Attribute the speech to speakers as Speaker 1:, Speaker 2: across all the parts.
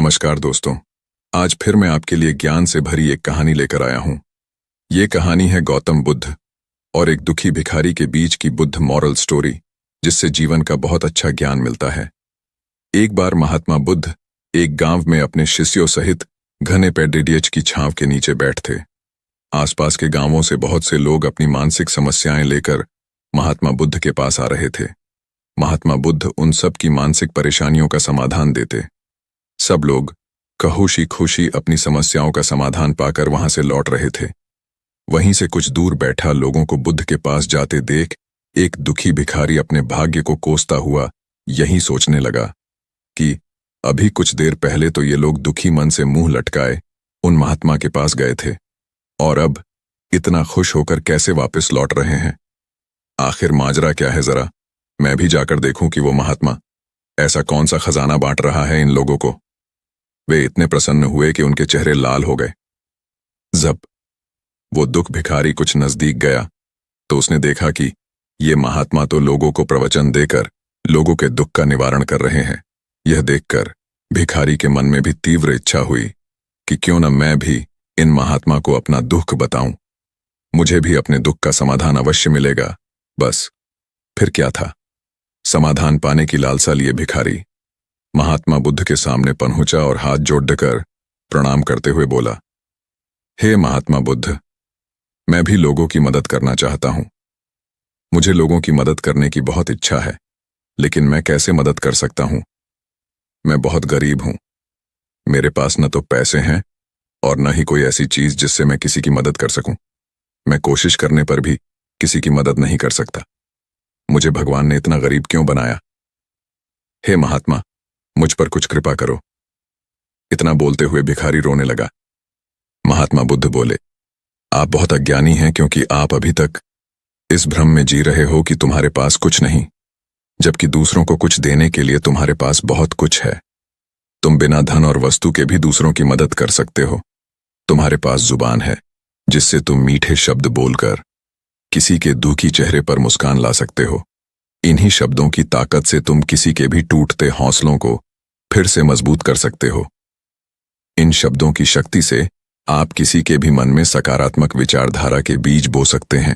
Speaker 1: नमस्कार दोस्तों। आज फिर मैं आपके लिए ज्ञान से भरी एक कहानी लेकर आया हूं। ये कहानी है गौतम बुद्ध और एक दुखी भिखारी के बीच की बुद्ध मॉरल स्टोरी, जिससे जीवन का बहुत अच्छा ज्ञान मिलता है। एक बार महात्मा बुद्ध एक गांव में अपने शिष्यों सहित घने पेड़ की छांव के नीचे बैठे थे। आसपास के गांवों से बहुत से लोग अपनी मानसिक समस्याएं लेकर महात्मा बुद्ध के पास आ रहे थे। महात्मा बुद्ध उन सब की मानसिक परेशानियों का समाधान देते। सब लोग खुशी खुशी अपनी समस्याओं का समाधान पाकर वहां से लौट रहे थे। वहीं से कुछ दूर बैठा लोगों को बुद्ध के पास जाते देख एक दुखी भिखारी अपने भाग्य को कोसता हुआ यही सोचने लगा कि अभी कुछ देर पहले तो ये लोग दुखी मन से मुंह लटकाए उन महात्मा के पास गए थे, और अब इतना खुश होकर कैसे वापस लौट रहे हैं। आखिर माजरा क्या है, जरा मैं भी जाकर देखूं कि वो महात्मा ऐसा कौन सा खजाना बांट रहा है इन लोगों को। वे इतने प्रसन्न हुए कि उनके चेहरे लाल हो गए। जब वो दुख भिखारी कुछ नजदीक गया तो उसने देखा कि ये महात्मा तो लोगों को प्रवचन देकर लोगों के दुख का निवारण कर रहे हैं। यह देखकर भिखारी के मन में भी तीव्र इच्छा हुई कि क्यों न मैं भी इन महात्मा को अपना दुख बताऊं। मुझे भी अपने दुख का समाधान अवश्य मिलेगा। बस फिर क्या था, समाधान पाने की लालसा लिए भिखारी महात्मा बुद्ध के सामने पहुंचा और हाथ जोड़कर प्रणाम करते हुए बोला, हे महात्मा बुद्ध, मैं भी लोगों की मदद करना चाहता हूं। मुझे लोगों की मदद करने की बहुत इच्छा है, लेकिन मैं कैसे मदद कर सकता हूं? मैं बहुत गरीब हूं। मेरे पास न तो पैसे हैं और न ही कोई ऐसी चीज जिससे मैं किसी की मदद कर सकूं। मैं कोशिश करने पर भी किसी की मदद नहीं कर सकता। मुझे भगवान ने इतना गरीब क्यों बनाया? हे महात्मा, मुझ पर कुछ कृपा करो। इतना बोलते हुए भिखारी रोने लगा। महात्मा बुद्ध बोले, आप बहुत अज्ञानी हैं, क्योंकि आप अभी तक इस भ्रम में जी रहे हो कि तुम्हारे पास कुछ नहीं, जबकि दूसरों को कुछ देने के लिए तुम्हारे पास बहुत कुछ है। तुम बिना धन और वस्तु के भी दूसरों की मदद कर सकते हो। तुम्हारे पास जुबान है जिससे तुम मीठे शब्द बोलकर किसी के दुखी चेहरे पर मुस्कान ला सकते हो। इन्हीं शब्दों की ताकत से तुम किसी के भी टूटते हौसलों को फिर से मजबूत कर सकते हो। इन शब्दों की शक्ति से आप किसी के भी मन में सकारात्मक विचारधारा के बीज बो सकते हैं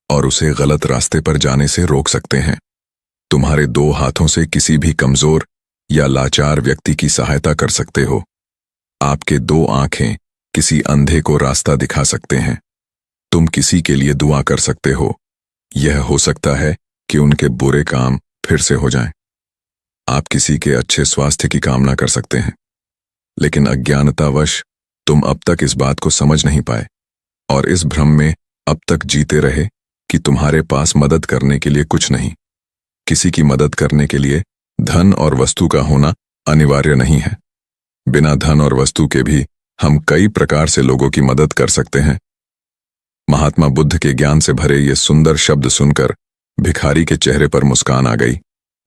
Speaker 1: और उसे गलत रास्ते पर जाने से रोक सकते हैं। तुम्हारे दो हाथों से किसी भी कमजोर या लाचार व्यक्ति की सहायता कर सकते हो। आपके दो आंखें किसी अंधे को रास्ता दिखा सकते हैं। तुम किसी के लिए दुआ कर सकते हो। यह हो सकता है कि उनके बुरे काम फिर से हो जाएं। आप किसी के अच्छे स्वास्थ्य की कामना कर सकते हैं, लेकिन अज्ञानतावश तुम अब तक इस बात को समझ नहीं पाए और इस भ्रम में अब तक जीते रहे कि तुम्हारे पास मदद करने के लिए कुछ नहीं। किसी की मदद करने के लिए धन और वस्तु का होना अनिवार्य नहीं है। बिना धन और वस्तु के भी हम कई प्रकार से लोगों की मदद कर सकते हैं। महात्मा बुद्ध के ज्ञान से भरे ये सुंदर शब्द सुनकर भिखारी के चेहरे पर मुस्कान आ गई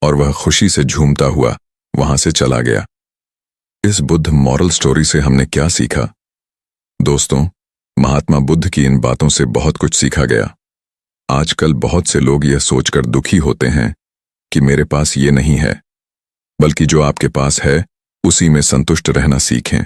Speaker 1: और वह खुशी से झूमता हुआ वहां से चला गया। इस बुद्ध मॉरल स्टोरी से हमने क्या सीखा? दोस्तों, महात्मा बुद्ध की इन बातों से बहुत कुछ सीखा गया। आजकल बहुत से लोग यह सोचकर दुखी होते हैं कि मेरे पास ये नहीं है, बल्कि जो आपके पास है उसी में संतुष्ट रहना सीखें।